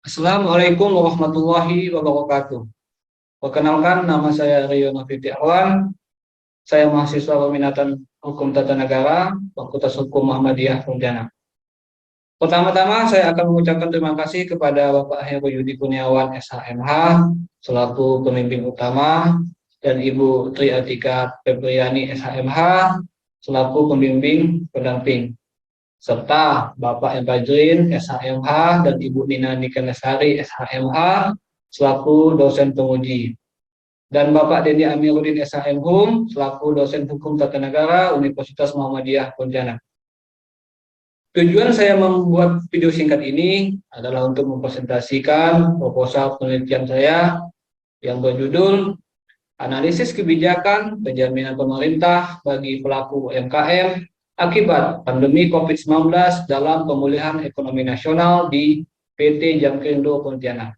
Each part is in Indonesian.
Assalamualaikum warahmatullahi wabarakatuh. Perkenalkan, nama saya Rio Noviti Awan. Saya mahasiswa peminatan Hukum Tata Negara, Fakultas Hukum Muhammadiyah Pontianak. Pertama-tama saya akan mengucapkan terima kasih kepada Bapak Heru Yudi Kurniawan SHMH selaku pemimpin utama dan Ibu Tri Atika Febriani SHMH selaku pembimbing pendamping, serta Bapak M. Fajrin SHMH dan Ibu Nina Nikanasari SHMH selaku dosen penguji, dan Bapak Denny Amiruddin SHM selaku dosen Hukum Tata Negara Universitas Muhammadiyah Pontianak. Tujuan saya membuat video singkat ini adalah untuk mempresentasikan proposal penelitian saya yang berjudul Analisis Kebijakan Penjaminan Pemerintah bagi Pelaku UMKM Akibat Pandemi COVID-19 dalam Pemulihan Ekonomi Nasional di PT Jamkrindo Pontianak.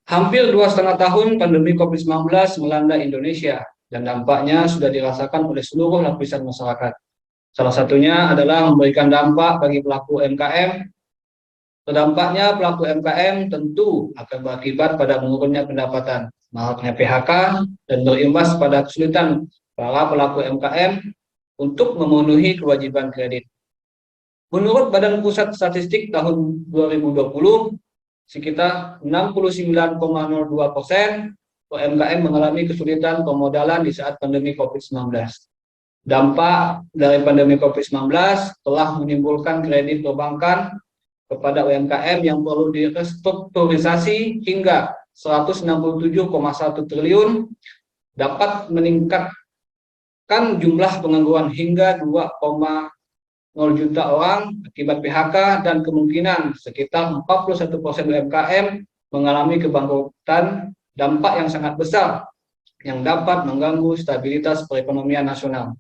Hampir 2,5 tahun pandemi COVID-19 melanda Indonesia dan dampaknya sudah dirasakan oleh seluruh lapisan masyarakat. Salah satunya adalah memberikan dampak bagi pelaku UMKM. Terdampaknya pelaku UMKM tentu akan berakibat pada menurunnya pendapatan, mahalnya PHK, dan berimbas pada kesulitan para pelaku UMKM untuk memenuhi kewajiban kredit. Menurut Badan Pusat Statistik tahun 2020, sekitar 69,02% UMKM mengalami kesulitan pemodalan di saat pandemi COVID-19. Dampak dari pandemi COVID-19 telah menimbulkan kredit perbankan kepada UMKM yang perlu direstrukturisasi hingga 167,1 triliun, dapat meningkatkan jumlah pengangguran hingga 2,0 juta orang akibat PHK, dan kemungkinan sekitar 41% UMKM mengalami kebangkrutan, dampak yang sangat besar yang dapat mengganggu stabilitas perekonomian nasional.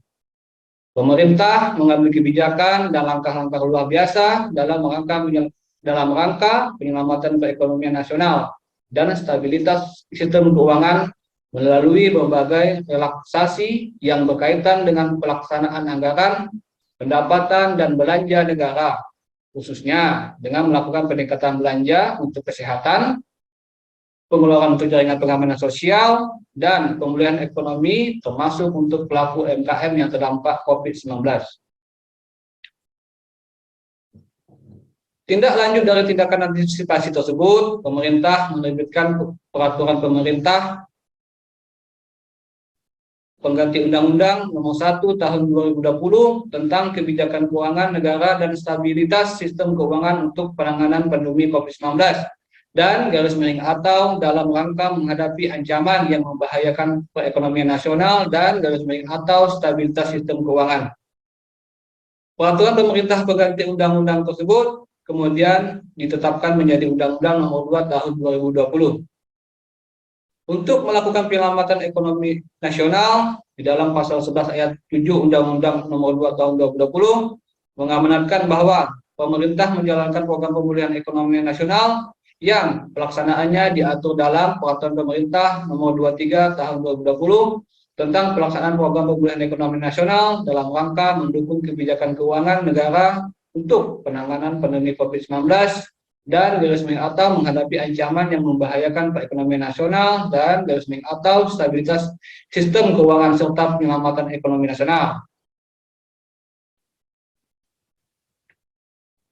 Pemerintah mengambil kebijakan dan langkah-langkah luar biasa dalam rangka penyelamatan perekonomian nasional dan stabilitas sistem keuangan melalui berbagai relaksasi yang berkaitan dengan pelaksanaan anggaran, pendapatan, dan belanja negara, khususnya dengan melakukan peningkatan belanja untuk kesehatan, pengeluaran untuk jaringan pengamanan sosial, dan pemulihan ekonomi termasuk untuk pelaku UMKM yang terdampak COVID-19. Tindak lanjut dari tindakan antisipasi tersebut, pemerintah menerbitkan peraturan pemerintah pengganti Undang-Undang Nomor 1 Tahun 2020 tentang Kebijakan Keuangan Negara dan Stabilitas Sistem Keuangan untuk Penanganan Pandemi COVID-19 dan atau dalam rangka menghadapi ancaman yang membahayakan perekonomian nasional dan atau stabilitas sistem keuangan. Peraturan pemerintah pengganti undang-undang tersebut kemudian ditetapkan menjadi Undang-Undang Nomor 2 Tahun 2020. Untuk melakukan penyelamatan ekonomi nasional di dalam pasal 11 ayat 7 Undang-Undang Nomor 2 Tahun 2020 mengamanatkan bahwa pemerintah menjalankan program pemulihan ekonomi nasional yang pelaksanaannya diatur dalam Peraturan Pemerintah Nomor 23 Tahun 2020 tentang pelaksanaan program pemulihan ekonomi nasional dalam rangka mendukung kebijakan keuangan negara untuk penanganan pandemi COVID-19 dan atau menghadapi ancaman yang membahayakan perekonomian nasional dan atau stabilitas sistem keuangan serta penyelamatan ekonomi nasional.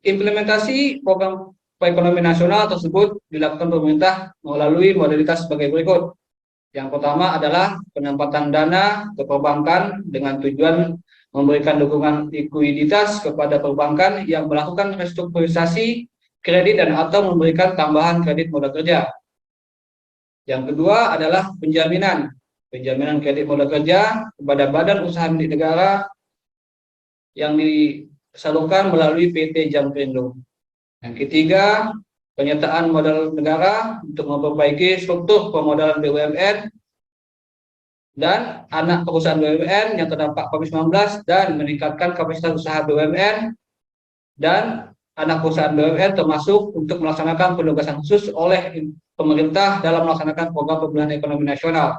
Implementasi program perekonomian nasional tersebut dilakukan pemerintah melalui modalitas sebagai berikut. Yang pertama adalah penempatan dana ke perbankan dengan tujuan memberikan dukungan likuiditas kepada perbankan yang melakukan restrukturisasi kredit dan atau memberikan tambahan kredit modal kerja. Yang kedua adalah penjaminan kredit modal kerja kepada badan usaha milik negara yang disalurkan melalui PT Jamkrindo. Yang ketiga, penyertaan modal negara untuk memperbaiki struktur pemodalan BUMN dan anak perusahaan BUMN yang terdampak COVID-19 dan meningkatkan kapasitas usaha BUMN dan anak perusahaan BUMN termasuk untuk melaksanakan penugasan khusus oleh pemerintah dalam melaksanakan program pemulihan ekonomi nasional.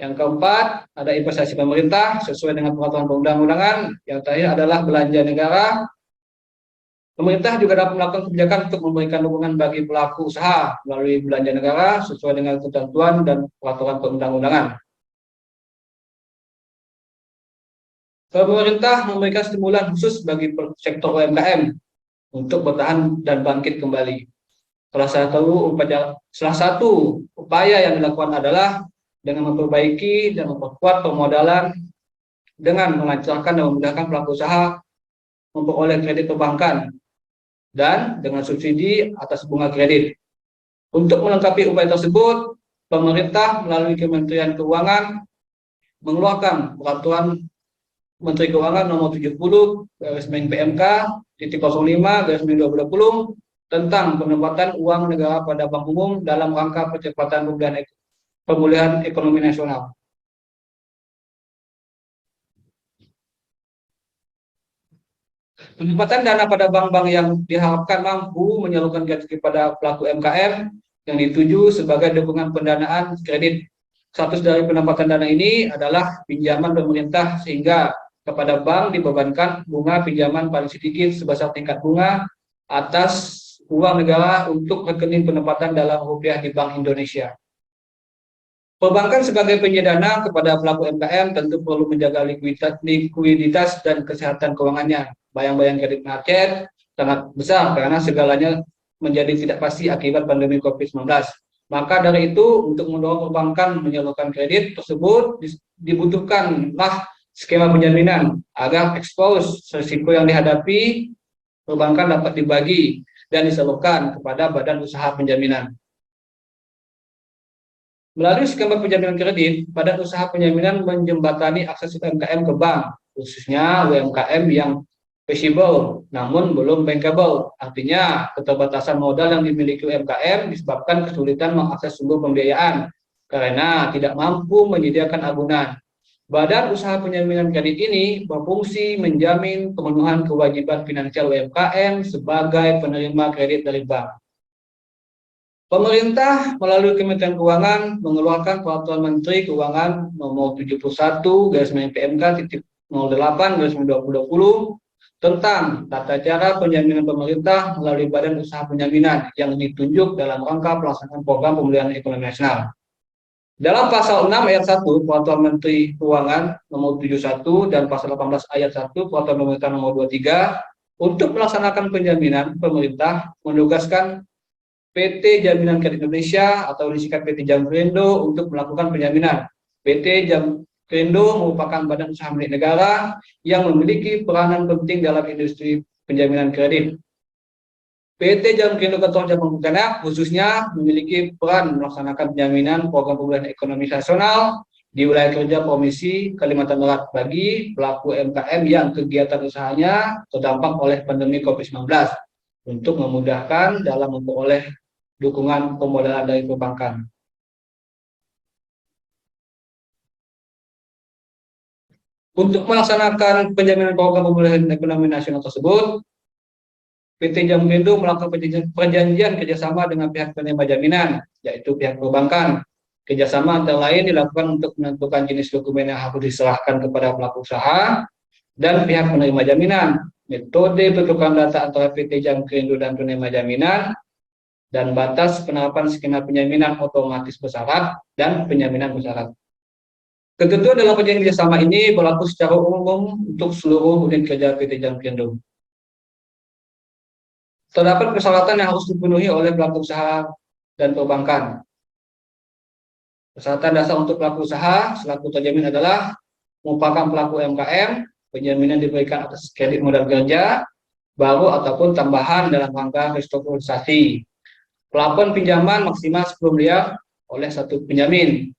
Yang keempat, ada investasi pemerintah sesuai dengan peraturan perundang-undangan. Yang terakhir adalah belanja negara Pemerintah juga dapat melakukan kebijakan untuk memberikan dukungan bagi pelaku usaha melalui belanja negara sesuai dengan ketentuan dan peraturan perundang-undangan. Pemerintah memberikan stimulan khusus bagi sektor UMKM untuk bertahan dan bangkit kembali. Salah satu upaya yang dilakukan adalah dengan memperbaiki dan memperkuat permodalan dengan melancarkan dan memudahkan pelaku usaha memperoleh kredit perbankan dan dengan subsidi atas bunga kredit. Untuk melengkapi upaya tersebut, pemerintah melalui Kementerian Keuangan mengeluarkan peraturan Menteri Keuangan nomor 70 PMK 05/2020 tentang penempatan uang negara pada bank umum dalam rangka percepatan pemulihan ekonomi nasional. Penempatan dana pada bank-bank yang diharapkan mampu menyalurkan kredit kepada pelaku UMKM yang dituju sebagai dukungan pendanaan kredit. Status dari penempatan dana ini adalah pinjaman pemerintah sehingga kepada bank dibebankan bunga pinjaman paling sedikit sebesar tingkat bunga atas uang negara untuk rekening penempatan dalam rupiah di Bank Indonesia. Perbankan sebagai penyedia dana kepada pelaku UMKM tentu perlu menjaga likuiditas dan kesehatan keuangannya. Bayang-bayang kredit macet sangat besar karena segalanya menjadi tidak pasti akibat pandemi COVID-19. Maka dari itu, untuk mendorong perbankan menyalurkan kredit tersebut dibutuhkanlah skema penjaminan agar ekspos risiko yang dihadapi perbankan dapat dibagi dan disalurkan kepada badan usaha penjaminan. Melalui skema penjaminan kredit, badan usaha penjaminan menjembatani akses UMKM ke bank, khususnya UMKM yang visible namun belum bankable. Artinya, keterbatasan modal yang dimiliki UMKM disebabkan kesulitan mengakses sumber pembiayaan karena tidak mampu menyediakan agunan. Badan usaha penjaminan kredit ini berfungsi menjamin pemenuhan kewajiban finansial UMKM sebagai penerima kredit dari bank. Pemerintah melalui Kementerian Keuangan mengeluarkan Peraturan Menteri Keuangan Nomor 71/PMK.08/2020 tentang tata cara penjaminan pemerintah melalui Badan Usaha Penjaminan yang ditunjuk dalam rangka pelaksanaan program pemulihan ekonomi nasional. Dalam pasal 6 ayat 1 Peraturan Menteri Keuangan Nomor 71 dan pasal 18 ayat 1 Peraturan Pemerintah Nomor 23 untuk melaksanakan penjaminan, pemerintah menugaskan PT Jaminan Kredit Indonesia atau disingkat PT Jamkrindo untuk melakukan penjaminan. PT Jamkrindo merupakan badan usaha milik negara yang memiliki peranan penting dalam industri penjaminan kredit. PT Jamkrindo Kantor Cabang Pontianak khususnya memiliki peran melaksanakan penjaminan program pemulihan ekonomi nasional di wilayah kerja Provinsi Kalimantan Barat bagi pelaku UMKM yang kegiatan usahanya terdampak oleh pandemi COVID-19 untuk memudahkan dalam memperoleh dukungan pemodalan dari perbankan. Untuk melaksanakan penjaminan program pemulihan ekonomi nasional tersebut, PT Jamkrindo melakukan perjanjian kerjasama dengan pihak penerima jaminan, yaitu pihak perbankan. Kerjasama antara lain dilakukan untuk menentukan jenis dokumen yang harus diserahkan kepada pelaku usaha dan pihak penerima jaminan, metode pertukaran data antara PT Jamkrindo dan penerima jaminan, dan batas penerapan skema penjaminan otomatis bersyarat dan penjaminan bersyarat. Ketentuan dalam perjanjian kerjasama ini berlaku secara umum untuk seluruh unit kerja PT Jamkrindo. Terdapat persyaratan yang harus dipenuhi oleh pelaku usaha dan perbankan. Persyaratan dasar untuk pelaku usaha selaku terjamin adalah merupakan pelaku UMKM, penjaminan diberikan atas kredit modal kerja baru ataupun tambahan dalam rangka restrukturisasi. Plafon pinjaman maksimal 10 miliar oleh satu penjamin.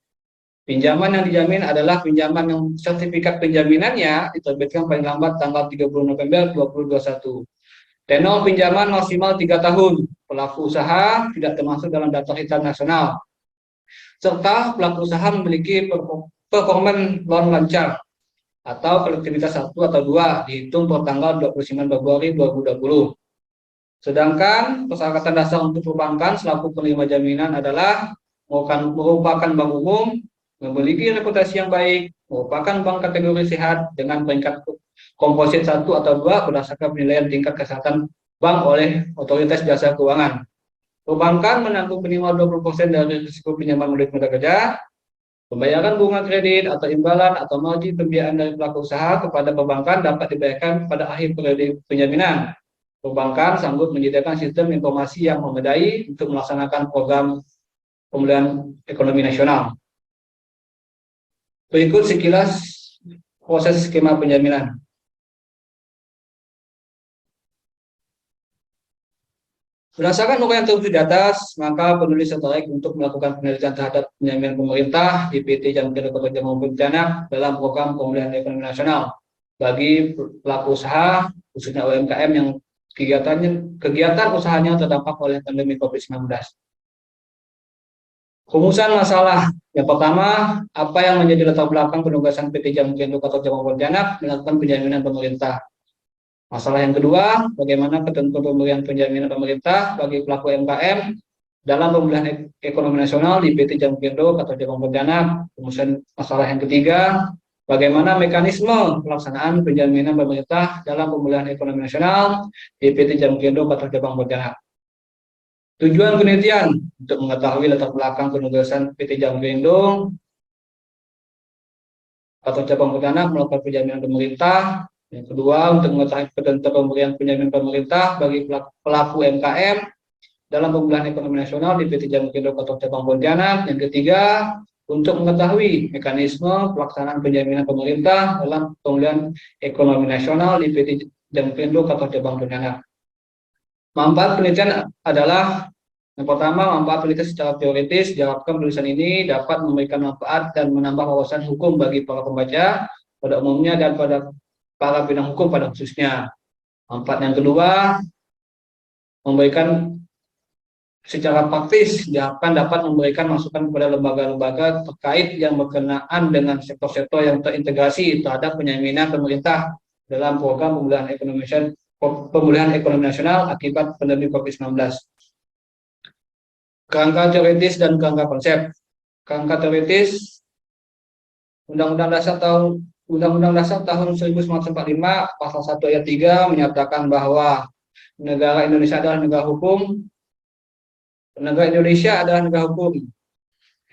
Pinjaman yang dijamin adalah pinjaman yang sertifikat penjaminannya diterbitkan paling lambat tanggal 30 November 2021. Tenor pinjaman maksimal 3 tahun. Pelaku usaha tidak termasuk dalam daftar hitam nasional. Serta pelaku usaha memiliki performan loan lancar atau kolektivitas 1 atau 2 dihitung per tanggal 29 Februari 2020. Sedangkan persyaratan dasar untuk perbankan selaku penerima jaminan adalah merupakan bank umum, memiliki reputasi yang baik, merupakan bank kategori sehat dengan peringkat komposit 1 atau 2 berdasarkan penilaian tingkat kesehatan bank oleh otoritas jasa keuangan. Perbankan menanggung minimal 20% dari risiko pinjaman modal kerja. Pembayaran bunga kredit atau imbalan atau margin pembiayaan dari pelaku usaha kepada perbankan dapat dibayarkan pada akhir periode penjaminan. Perbankan sanggup menyediakan sistem informasi yang memadai untuk melaksanakan program pemulihan ekonomi nasional. Berikut sekilas proses skema penjaminan. Berdasarkan uraian tersebut di atas, maka penulis tertarik untuk melakukan penelitian terhadap penjaminan pemerintah di PT Jam Kerja Kota Jambi Pontianak dalam program pemulihan ekonomi nasional bagi pelaku usaha, khususnya UMKM yang kegiatan usahanya terdampak oleh pandemi COVID-19. Rumusan masalah. Yang pertama, apa yang menjadi latar belakang penugasan PT Jam Kerja Kota Jambi Pontianak melakukan penjaminan pemerintah? Masalah yang kedua, bagaimana ketentuan pemberian penjaminan pemerintah bagi pelaku UMKM dalam pemulihan ekonomi nasional di PT Jamkindo atau Jabang Pontianak. Kemudian masalah yang ketiga, bagaimana mekanisme pelaksanaan penjaminan pemerintah dalam pemulihan ekonomi nasional di PT Jamkindo atau Jabang Pontianak. Tujuan penelitian untuk mengetahui latar belakang penugasan PT Jamkindo atau Jabang Pontianak melakukan penjaminan pemerintah. Yang kedua, untuk mengetahui ketentuan pemberian penjaminan pemerintah bagi pelaku UMKM dalam pemulihan ekonomi nasional di PT Jamkindo atau Jabang Pontianak. Yang ketiga, untuk mengetahui mekanisme pelaksanaan penjaminan pemerintah dalam pemulihan ekonomi nasional di PT Jamkindo atau Jabang Pontianak. Manfaat penelitian adalah yang pertama, manfaat penelitian secara teoritis. Diharapkan penulisan ini dapat memberikan manfaat dan menambah wawasan hukum bagi para pembaca pada umumnya dan pada para bidang hukum pada khususnya. Manfaat yang kedua, memberikan secara praktis diharapkan dapat memberikan masukan kepada lembaga-lembaga terkait yang berkenaan dengan sektor-sektor yang terintegrasi terhadap penjaminan pemerintah dalam program pemulihan ekonomi nasional akibat pandemi COVID-19. Kerangka teoritis dan kerangka konsep. Kerangka teoritis, Undang-Undang Dasar tahun 1945 pasal 1 ayat 3 menyatakan bahwa negara Indonesia adalah negara hukum. Negara Indonesia adalah negara hukum.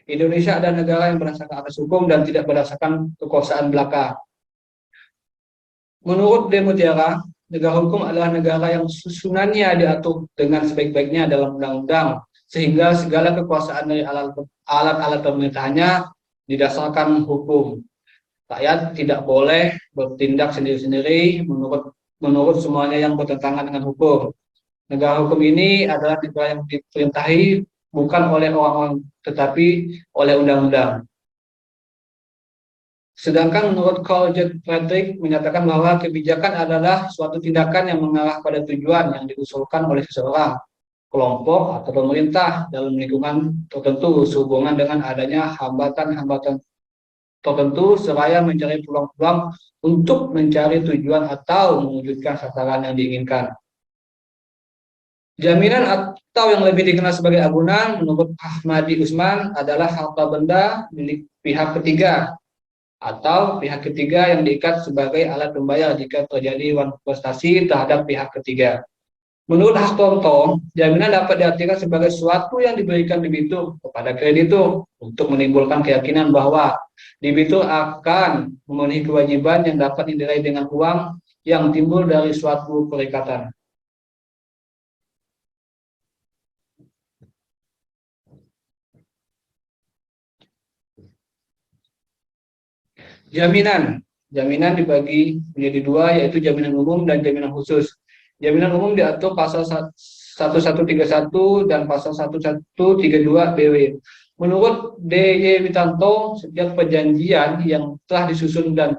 Indonesia adalah negara yang berdasarkan atas hukum dan tidak berdasarkan kekuasaan belaka. Menurut De Mutiara, negara hukum adalah negara yang susunannya diatur dengan sebaik-baiknya dalam undang-undang, sehingga segala kekuasaan dari alat-alat pemerintahannya didasarkan hukum. Rakyat tidak boleh bertindak sendiri-sendiri menurut semuanya yang bertentangan dengan hukum. Negara hukum ini adalah negara yang diperintahi bukan oleh orang-orang tetapi oleh undang-undang. Sedangkan menurut Carl Frederick menyatakan bahwa kebijakan adalah suatu tindakan yang mengarah pada tujuan yang diusulkan oleh seseorang, kelompok atau pemerintah dalam lingkungan tertentu sehubungan dengan adanya hambatan-hambatan tertentu seraya mencari peluang-peluang untuk mencari tujuan atau mewujudkan sasaran yang diinginkan. Jaminan atau yang lebih dikenal sebagai agunan menurut Ahmadi Usman adalah harta benda milik pihak ketiga atau pihak ketiga yang diikat sebagai alat pembayar jika terjadi manifestasi terhadap pihak ketiga. Menurut Hartono, jaminan dapat diartikan sebagai sesuatu yang diberikan debitur kepada kreditur untuk menimbulkan keyakinan bahwa debitur akan memenuhi kewajiban yang dapat dinilai dengan uang yang timbul dari suatu perikatan. Jaminan dibagi menjadi dua, yaitu jaminan umum dan jaminan khusus. Jaminan umum diatur pasal 1131 dan pasal 1132 BW. Menurut D.Y. Witanto, setiap perjanjian yang telah disusun dan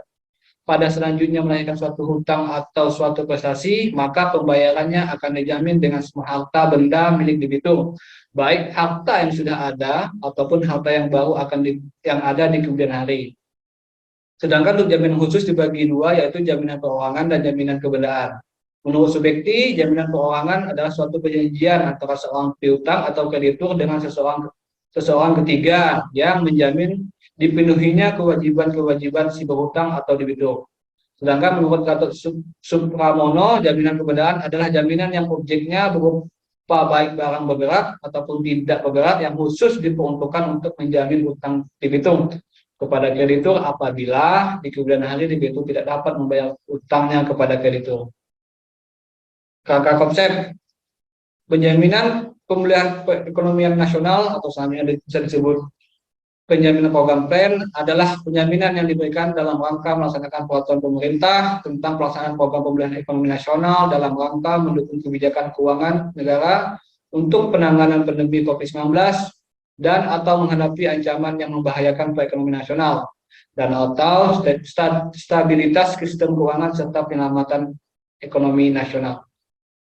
pada selanjutnya melahirkan suatu hutang atau suatu prestasi, maka pembayarannya akan dijamin dengan semua harta benda milik debitur, baik harta yang sudah ada ataupun harta yang baru yang ada di kemudian hari. Sedangkan untuk jaminan khusus dibagi dua, yaitu jaminan keuangan dan jaminan kebendaan. Menurut Subekti, jaminan keuangan adalah suatu perjanjian antara seorang piutang atau kreditur dengan seseorang ketiga yang menjamin dipenuhinya kewajiban-kewajiban si berhutang atau debitur. Sedangkan menurut Gatot Supramono, jaminan keberadaan adalah jaminan yang objeknya berupa baik barang bergerak ataupun tidak bergerak yang khusus diperuntukkan untuk menjamin utang debitur kepada kreditur apabila di kemudian hari debitur tidak dapat membayar utangnya kepada kreditur. Kakak konsep penjaminan pemulihan perekonomian nasional atau selanjutnya bisa disebut penjaminan program plan adalah penjaminan yang diberikan dalam rangka melaksanakan peraturan pemerintah tentang pelaksanaan program pemulihan ekonomi nasional dalam rangka mendukung kebijakan keuangan negara untuk penanganan pandemi COVID-19 dan atau menghadapi ancaman yang membahayakan perekonomian nasional dan atau stabilitas sistem keuangan serta penyelamatan ekonomi nasional.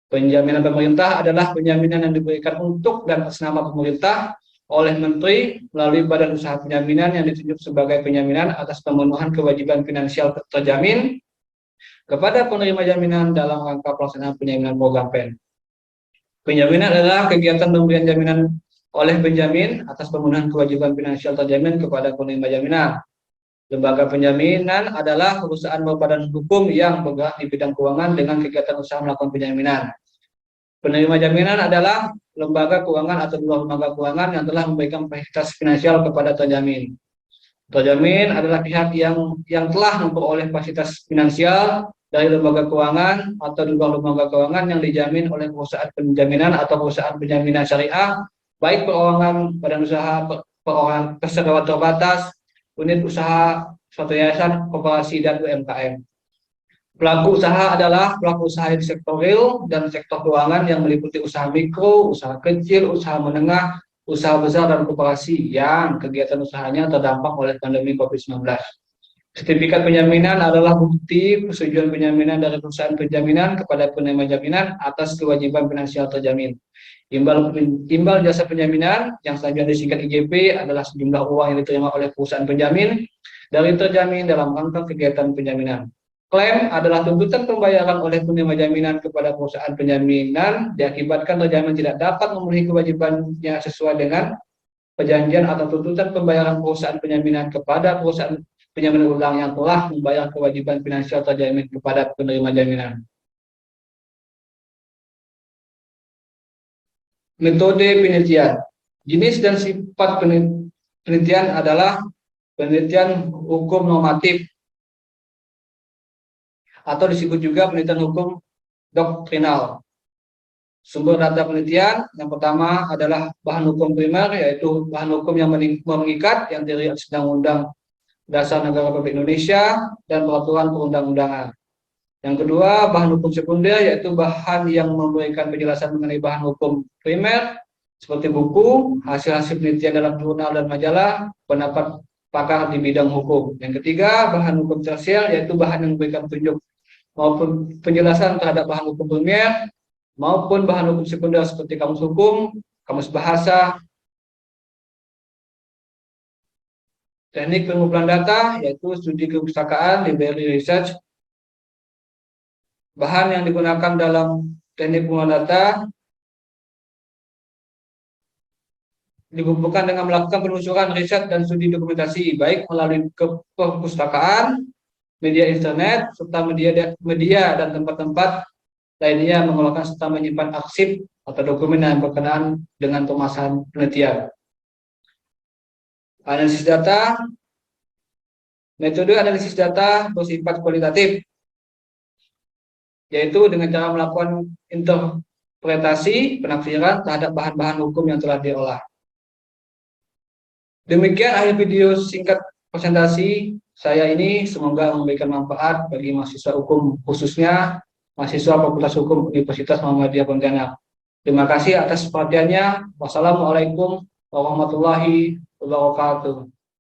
Penjaminan pemerintah adalah penjaminan yang diberikan untuk dan atas nama pemerintah oleh Menteri melalui badan usaha penjaminan yang ditunjuk sebagai penjaminan atas pemenuhan kewajiban finansial terjamin kepada penerima jaminan dalam rangka pelaksanaan penjaminan program PEN. Penjaminan adalah kegiatan pemberian jaminan oleh penjamin atas pemenuhan kewajiban finansial terjamin kepada penerima jaminan. Lembaga penjaminan adalah perusahaan berbadan hukum yang bergerak di bidang keuangan dengan kegiatan usaha melakukan penjaminan. Penerima jaminan adalah lembaga keuangan atau dua lembaga keuangan yang telah memberikan fasilitas finansial kepada terjamin. Terjamin adalah pihak yang telah memperoleh fasilitas finansial dari lembaga keuangan atau dua lembaga keuangan yang dijamin oleh perusahaan penjaminan atau perusahaan penjaminan syariah, baik perorangan, badan usaha, perorangan perseroan terbatas, unit usaha, suatu yayasan, koperasi, dan UMKM. Pelaku usaha adalah pelaku usaha di sektor real dan sektor keuangan yang meliputi usaha mikro, usaha kecil, usaha menengah, usaha besar, dan koperasi yang kegiatan usahanya terdampak oleh pandemi COVID-19. Sertifikat penjaminan adalah bukti persetujuan penjaminan dari perusahaan penjaminan kepada penerima jaminan atas kewajiban finansial terjamin. Imbal jasa penjaminan yang selanjutnya disingkat IJP adalah sejumlah uang yang diterima oleh perusahaan penjamin dari terjamin dalam rangka kegiatan penjaminan. Klaim adalah tuntutan pembayaran oleh penerima jaminan kepada perusahaan penjaminan diakibatkan terjamin tidak dapat memenuhi kewajibannya sesuai dengan perjanjian atau tuntutan pembayaran perusahaan penjaminan kepada perusahaan penjaminan ulang yang telah membayar kewajiban finansial terjamin kepada penerima jaminan. Metode penelitian. Jenis dan sifat penelitian adalah penelitian hukum normatif atau disebut juga penelitian hukum doktrinal. Sumber data penelitian yang pertama adalah bahan hukum primer, yaitu bahan hukum yang mengikat yang terdiri atas Undang-Undang Dasar Negara Republik Indonesia dan peraturan perundang-undangan. Yang kedua, bahan hukum sekunder, yaitu bahan yang memberikan penjelasan mengenai bahan hukum primer seperti buku, hasil-hasil penelitian dalam jurnal dan majalah, pendapat pakar di bidang hukum. Yang ketiga, bahan hukum tersier, yaitu bahan yang memberikan petunjuk maupun penjelasan terhadap bahan hukum primer maupun bahan hukum sekunder seperti kamus hukum, kamus bahasa, teknik pengumpulan data, yaitu studi kepustakaan, library research. Bahan yang digunakan dalam teknik pengumpulan data dikumpulkan dengan melakukan penelusuran, riset, dan studi dokumentasi, baik melalui perpustakaan, media internet, serta media dan tempat-tempat lainnya mengelola serta menyimpan arsip atau dokumen yang berkenaan dengan permasalahan penelitian. Analisis data. Metode analisis data bersifat kualitatif, yaitu dengan cara melakukan interpretasi, penafsiran terhadap bahan-bahan hukum yang telah diolah. Demikian akhir video singkat presentasi saya ini, semoga memberikan manfaat bagi mahasiswa hukum, khususnya mahasiswa Fakultas Hukum Universitas Muhammadiyah Pontianak. Terima kasih atas perhatiannya. Wassalamualaikum warahmatullahi wabarakatuh.